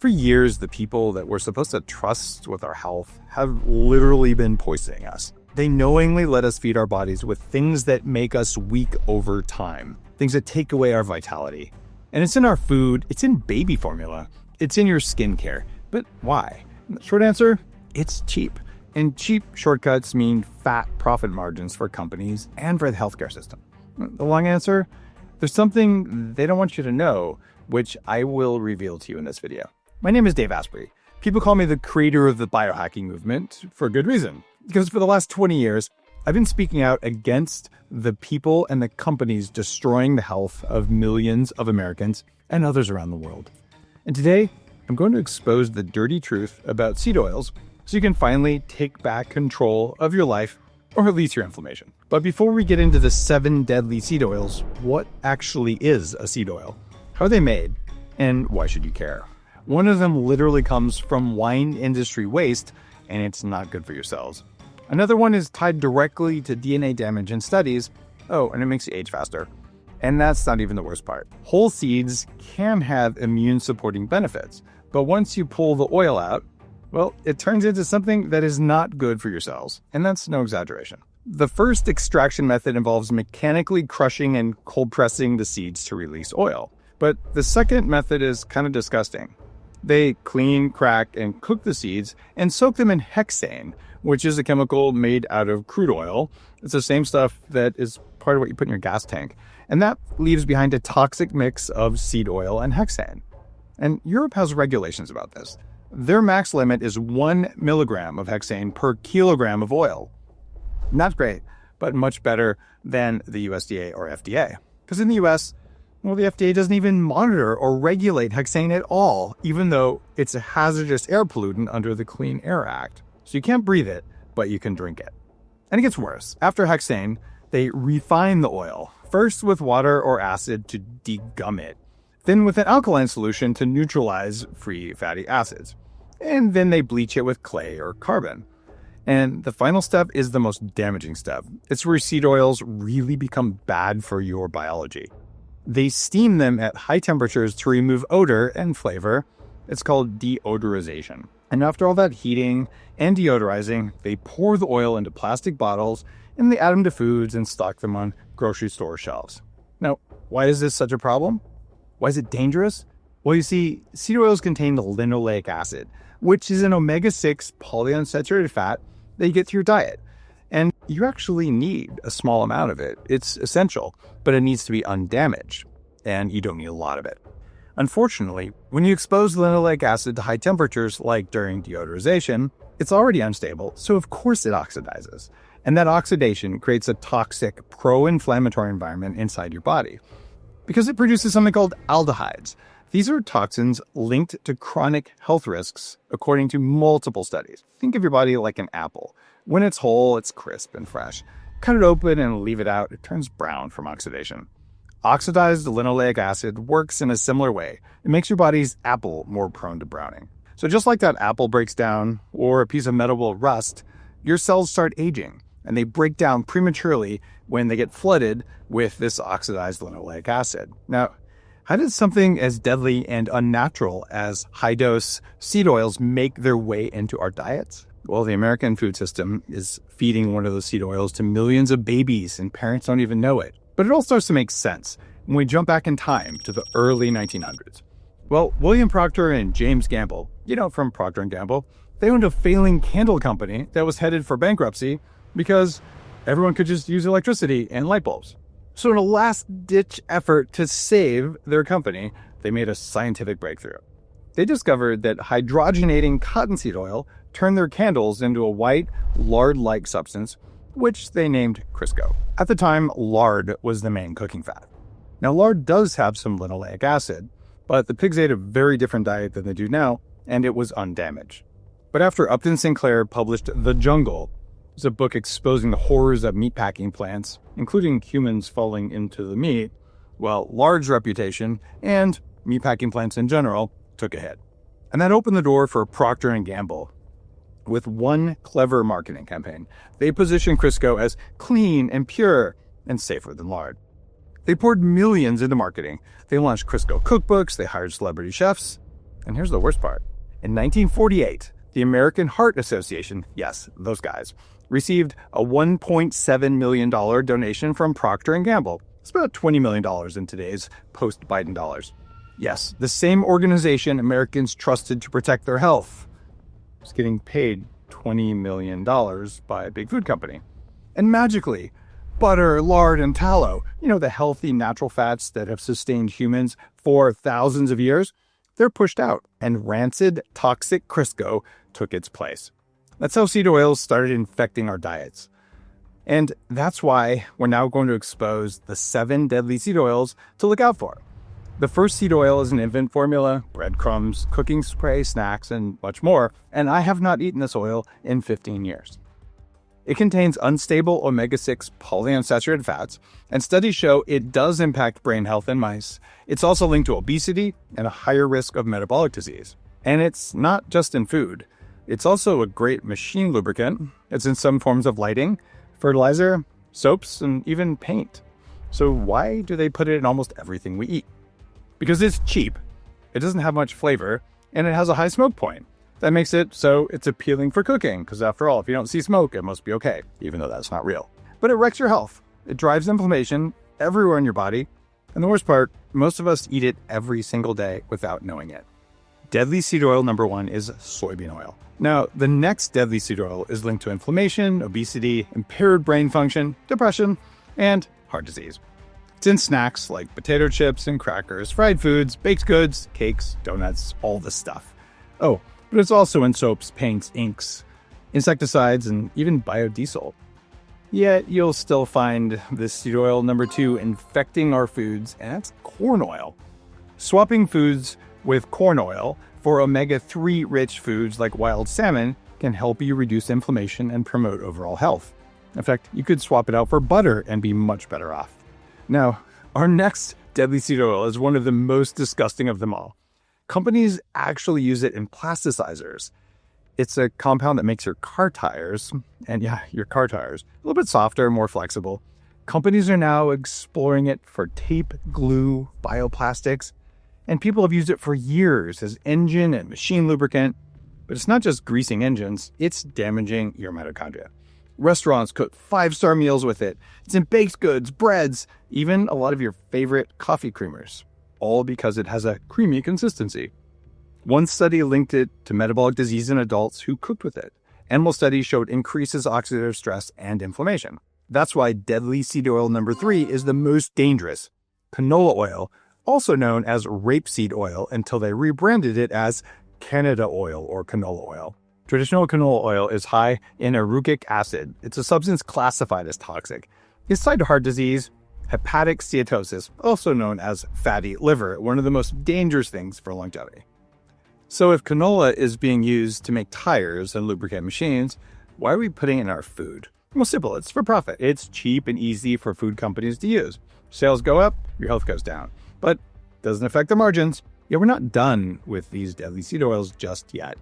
For years, the people that we're supposed to trust with our health have literally been poisoning us. They knowingly let us feed our bodies with things that make us weak over time, things that take away our vitality. And it's in our food, it's in baby formula, it's in your skincare. But why? Short answer, it's cheap. And cheap shortcuts mean fat profit margins for companies and for the healthcare system. The long answer, there's something they don't want you to know, which I will reveal to you in this video. My name is Dave Asprey. People call me the creator of the biohacking movement for good reason. Because for the last 20 years, I've been speaking out against the people and the companies destroying the health of millions of Americans and others around the world. And today, I'm going to expose the dirty truth about seed oils so you can finally take back control of your life or release your inflammation. But before we get into the 7 deadly seed oils, what actually is a seed oil? How are they made? And why should you care? One of them literally comes from wine industry waste, and it's not good for your cells. Another one is tied directly to DNA damage in studies. Oh, and it makes you age faster. And that's not even the worst part. Whole seeds can have immune-supporting benefits, but once you pull the oil out, well, it turns into something that is not good for your cells, and that's no exaggeration. The first extraction method involves mechanically crushing and cold pressing the seeds to release oil. But the second method is kind of disgusting. They clean, crack, and cook the seeds and soak them in hexane, which is a chemical made out of crude oil. It's the same stuff that is part of what you put in your gas tank. And that leaves behind a toxic mix of seed oil and hexane. And Europe has regulations about this. Their max limit is 1 milligram of hexane per kilogram of oil. Not great, but much better than the USDA or FDA. Because in the US, well, the FDA doesn't even monitor or regulate hexane at all, even though it's a hazardous air pollutant under the Clean Air Act. So you can't breathe it, but you can drink it. And it gets worse. After hexane, they refine the oil, first with water or acid to degum it, then with an alkaline solution to neutralize free fatty acids, and then they bleach it with clay or carbon. And the final step is the most damaging step. It's where seed oils really become bad for your biology. They steam them at high temperatures to remove odor and flavor. It's called deodorization. And after all that heating and deodorizing, they pour the oil into plastic bottles and they add them to foods and stock them on grocery store shelves. Now, why is this such a problem? Why is it dangerous? Well, you see, seed oils contain linoleic acid, which is an omega-6 polyunsaturated fat that you get through your diet. And you actually need a small amount of it. It's essential, but it needs to be undamaged, and you don't need a lot of it. Unfortunately, when you expose linoleic acid to high temperatures, like during deodorization, it's already unstable, so of course it oxidizes. And that oxidation creates a toxic, pro-inflammatory environment inside your body, because it produces something called aldehydes. These are toxins linked to chronic health risks, according to multiple studies. Think of your body like an apple. When it's whole, it's crisp and fresh. Cut it open and leave it out, it turns brown from oxidation. Oxidized linoleic acid works in a similar way. It makes your body's apple more prone to browning. So just like that apple breaks down, or a piece of metal will rust, your cells start aging, and they break down prematurely when they get flooded with this oxidized linoleic acid. Now, how did something as deadly and unnatural as high-dose seed oils make their way into our diets? Well, the American food system is feeding one of those seed oils to millions of babies, and parents don't even know it. But it all starts to make sense when we jump back in time to the early 1900s. Well, William Procter and James Gamble, from Procter & Gamble, they owned a failing candle company that was headed for bankruptcy because everyone could just use electricity and light bulbs. So in a last-ditch effort to save their company, they made a scientific breakthrough. They discovered that hydrogenating cottonseed oil turned their candles into a white, lard-like substance, which they named Crisco. At the time, lard was the main cooking fat. Now, lard does have some linoleic acid, but the pigs ate a very different diet than they do now, and it was undamaged. But after Upton Sinclair published The Jungle, it's a book exposing the horrors of meatpacking plants, including humans falling into the meat, well, lard's reputation, and meatpacking plants in general, took a hit. And that opened the door for Procter & Gamble. With one clever marketing campaign, they positioned Crisco as clean and pure and safer than lard. They poured millions into marketing. They launched Crisco cookbooks, they hired celebrity chefs, And here's the worst part. In 1948, the American Heart Association, yes, those guys, received a $1.7 million donation from Procter & Gamble. It's about $20 million in today's post-Biden dollars. Yes, the same organization Americans trusted to protect their health is getting paid $20 million by a big food company. And magically, butter, lard, and tallow, the healthy natural fats that have sustained humans for thousands of years, they're pushed out, and rancid, toxic Crisco took its place. That's how seed oils started infecting our diets. And that's why we're now going to expose the 7 deadly seed oils to look out for. The first seed oil is an infant formula, breadcrumbs, cooking spray, snacks, and much more, and I have not eaten this oil in 15 years. It contains unstable omega-6 polyunsaturated fats, and studies show it does impact brain health in mice. It's also linked to obesity and a higher risk of metabolic disease. And it's not just in food. It's also a great machine lubricant. It's in some forms of lighting, fertilizer, soaps, and even paint. So why do they put it in almost everything we eat? Because it's cheap, it doesn't have much flavor, and it has a high smoke point. That makes it so it's appealing for cooking, because after all, if you don't see smoke, it must be okay, even though that's not real. But it wrecks your health. It drives inflammation everywhere in your body. And the worst part, most of us eat it every single day without knowing it. Deadly seed oil number 1 is soybean oil. Now, the next deadly seed oil is linked to inflammation, obesity, impaired brain function, depression, and heart disease. It's in snacks like potato chips and crackers, fried foods, baked goods, cakes, donuts, all the stuff. Oh, but it's also in soaps, paints, inks, insecticides, and even biodiesel. Yet you'll still find this seed oil number 2 infecting our foods, and that's corn oil. Swapping foods with corn oil for omega-3 rich foods like wild salmon can help you reduce inflammation and promote overall health. In fact, you could swap it out for butter and be much better off. Now, our next deadly seed oil is one of the most disgusting of them all. Companies actually use it in plasticizers. It's a compound that makes your car tires, and your car tires, a little bit softer, more flexible. Companies are now exploring it for tape, glue, bioplastics, and people have used it for years as engine and machine lubricant. But it's not just greasing engines, it's damaging your mitochondria. Restaurants cook 5-star meals with it. It's in baked goods, breads, even a lot of your favorite coffee creamers, all because it has a creamy consistency. One study linked it to metabolic disease in adults who cooked with it. Animal studies showed increases oxidative stress and inflammation. That's why deadly seed oil number 3 is the most dangerous. Canola oil, also known as rapeseed oil until they rebranded it as Canada oil or canola oil. Traditional canola oil is high in erucic acid. It's a substance classified as toxic. It's tied to heart disease, hepatic steatosis, also known as fatty liver, one of the most dangerous things for longevity. So if canola is being used to make tires and lubricate machines, why are we putting it in our food? Well, simple, it's for profit. It's cheap and easy for food companies to use. Sales go up, your health goes down. But it doesn't affect the margins. Yet we're not done with these deadly seed oils just yet.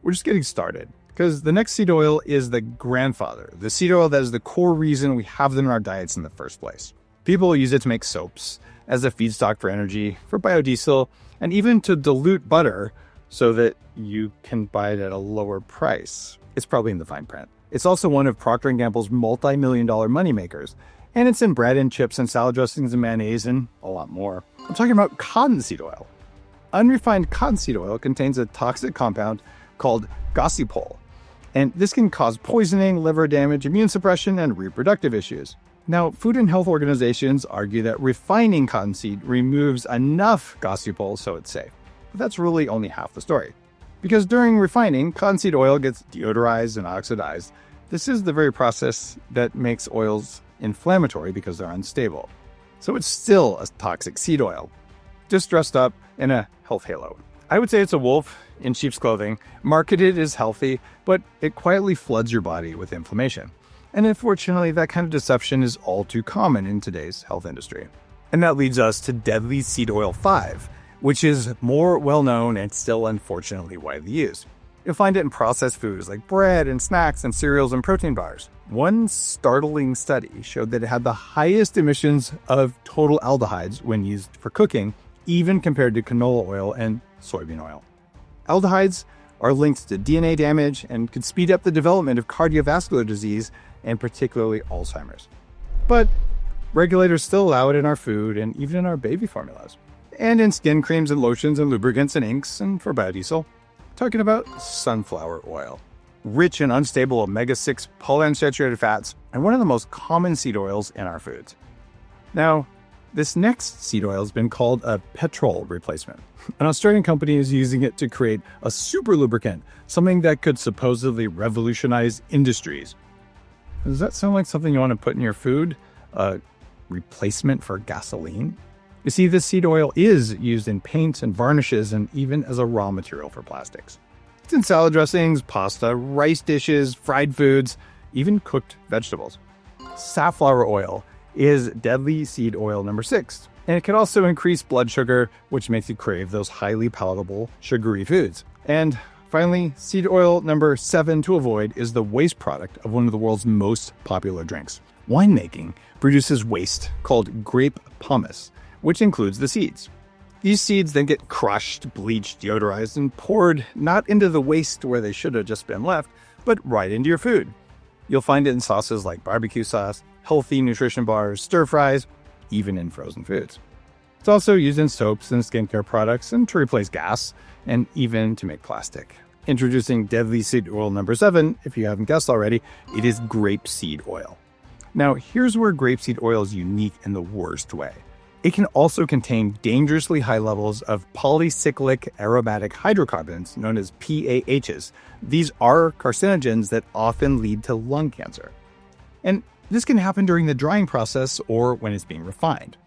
We're just getting started, because the next seed oil is the grandfather, the seed oil that is the core reason we have them in our diets in the first place. People use it to make soaps, as a feedstock for energy, for biodiesel, and even to dilute butter so that you can buy it at a lower price. It's probably in the fine print. It's also one of Procter & Gamble's multi-million-dollar moneymakers, and it's in bread and chips and salad dressings and mayonnaise and a lot more. I'm talking about cottonseed oil. Unrefined cottonseed oil contains a toxic compound called gossypol, and this can cause poisoning, liver damage, immune suppression, and reproductive issues. Now, food and health organizations argue that refining cottonseed removes enough gossypol so it's safe. But that's really only half the story. Because during refining, cottonseed oil gets deodorized and oxidized. This is the very process that makes oils inflammatory because they're unstable. So it's still a toxic seed oil, just dressed up in a health halo. I would say it's a wolf in sheep's clothing, marketed as healthy, but it quietly floods your body with inflammation. And unfortunately, that kind of deception is all too common in today's health industry. And that leads us to deadly seed oil 5, which is more well-known and still unfortunately widely used. You'll find it in processed foods like bread and snacks and cereals and protein bars. One startling study showed that it had the highest emissions of total aldehydes when used for cooking, even compared to canola oil and soybean oil. Aldehydes are linked to DNA damage and could speed up the development of cardiovascular disease and particularly Alzheimer's. But regulators still allow it in our food and even in our baby formulas, and in skin creams and lotions and lubricants and inks and for biodiesel. Talking about sunflower oil. Rich and unstable omega-6 polyunsaturated fats and one of the most common seed oils in our foods. Now, this next seed oil has been called a petrol replacement. An Australian company is using it to create a super lubricant, something that could supposedly revolutionize industries. Does that sound like something you want to put in your food? A replacement for gasoline? You see, this seed oil is used in paints and varnishes and even as a raw material for plastics. It's in salad dressings, pasta, rice dishes, fried foods, even cooked vegetables. Safflower oil is deadly seed oil number 6, and it can also increase blood sugar, which makes you crave those highly palatable, sugary foods. And finally, seed oil number 7 to avoid is the waste product of one of the world's most popular drinks. Winemaking produces waste called grape pomace, which includes the seeds. These seeds then get crushed, bleached, deodorized, and poured not into the waste where they should have just been left, but right into your food. You'll find it in sauces like barbecue sauce, healthy nutrition bars, stir fries, even in frozen foods. It's also used in soaps and skincare products and to replace gas, and even to make plastic. Introducing deadly seed oil number 7, if you haven't guessed already, it is grapeseed oil. Now, here's where grapeseed oil is unique in the worst way. It can also contain dangerously high levels of polycyclic aromatic hydrocarbons, known as PAHs. These are carcinogens that often lead to lung cancer. And this can happen during the drying process or when it's being refined.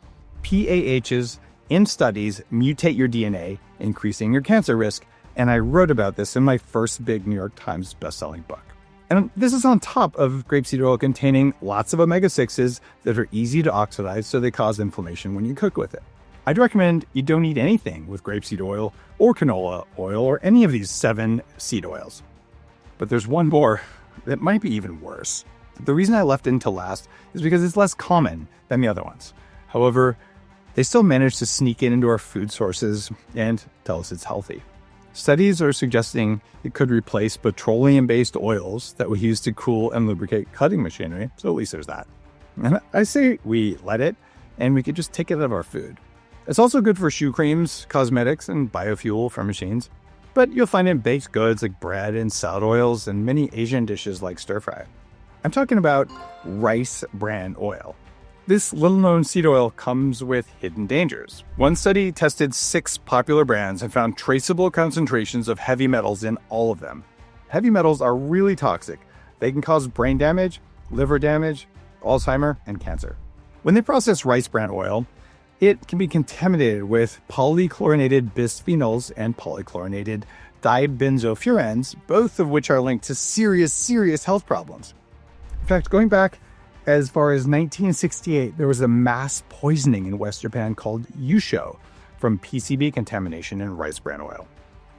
PAHs in studies mutate your DNA, increasing your cancer risk, and I wrote about this in my first big New York Times bestselling book. And this is on top of grapeseed oil containing lots of omega-6s that are easy to oxidize, so they cause inflammation when you cook with it. I'd recommend you don't eat anything with grapeseed oil or canola oil or any of these 7 seed oils. But there's one more that might be even worse. The reason I left it until last is because it's less common than the other ones. However, they still manage to sneak into our food sources and tell us it's healthy. Studies are suggesting it could replace petroleum-based oils that we use to cool and lubricate cutting machinery, so at least there's that. And I say we let it, and we could just take it out of our food. It's also good for shoe creams, cosmetics, and biofuel for machines. But you'll find it in baked goods like bread and salad oils and many Asian dishes like stir-fry. I'm talking about rice bran oil. This little-known seed oil comes with hidden dangers. One study tested 6 popular brands and found traceable concentrations of heavy metals in all of them. Heavy metals are really toxic. They can cause brain damage, liver damage, Alzheimer's, and cancer. When they process rice bran oil, it can be contaminated with polychlorinated bisphenols and polychlorinated dibenzofurans, both of which are linked to serious health problems. In fact, going back as far as 1968, there was a mass poisoning in West Japan called yusho from PCB contamination in rice bran oil.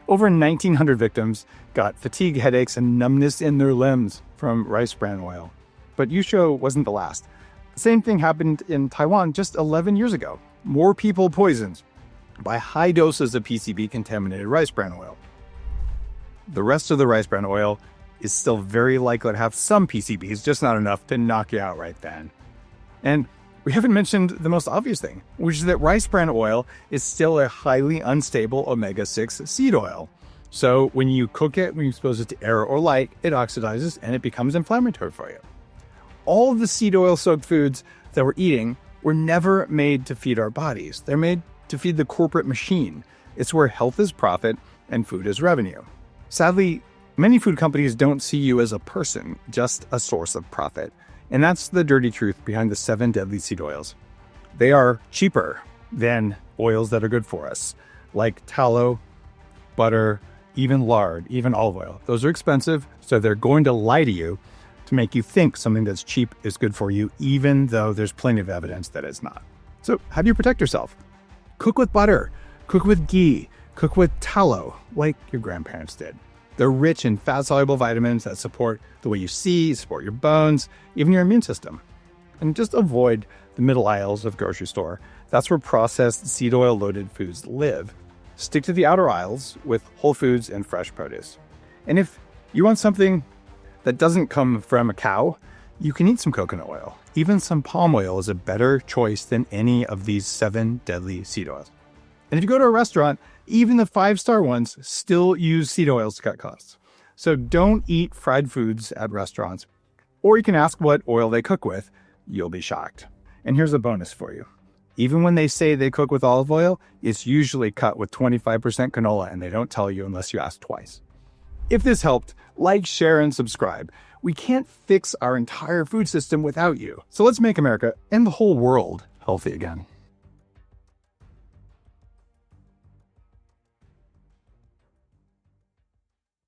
Over 1,900 victims got fatigue, headaches, and numbness in their limbs from rice bran oil. But yusho wasn't the last. The same thing happened in Taiwan just 11 years ago. More people poisoned by high doses of PCB contaminated rice bran oil. The rest of the rice bran oil is still very likely to have some PCBs, just not enough to knock you out right then. And we haven't mentioned the most obvious thing, which is that rice bran oil is still a highly unstable omega-6 seed oil. So when you cook it, when you expose it to air or light, it oxidizes and it becomes inflammatory for you. All of the seed oil soaked foods that we're eating were never made to feed our bodies. They're made to feed the corporate machine. It's where health is profit and food is revenue. Sadly, many food companies don't see you as a person, just a source of profit. And that's the dirty truth behind the 7 deadly seed oils. They are cheaper than oils that are good for us, like tallow, butter, even lard, even olive oil. Those are expensive, so they're going to lie to you to make you think something that's cheap is good for you, even though there's plenty of evidence that it's not. So how do you protect yourself? Cook with butter, cook with ghee, cook with tallow, like your grandparents did. They're rich in fat-soluble vitamins that support the way you see, support your bones, even your immune system. And just avoid the middle aisles of grocery store. That's where processed seed oil-loaded foods live. Stick to the outer aisles with whole foods and fresh produce. And if you want something that doesn't come from a cow, you can eat some coconut oil. Even some palm oil is a better choice than any of these 7 deadly seed oils. And if you go to a restaurant, even the 5-star ones still use seed oils to cut costs. So don't eat fried foods at restaurants. Or you can ask what oil they cook with. You'll be shocked. And here's a bonus for you. Even when they say they cook with olive oil, it's usually cut with 25% canola, and they don't tell you unless you ask twice. If this helped, like, share, and subscribe. We can't fix our entire food system without you. So let's make America and the whole world healthy again.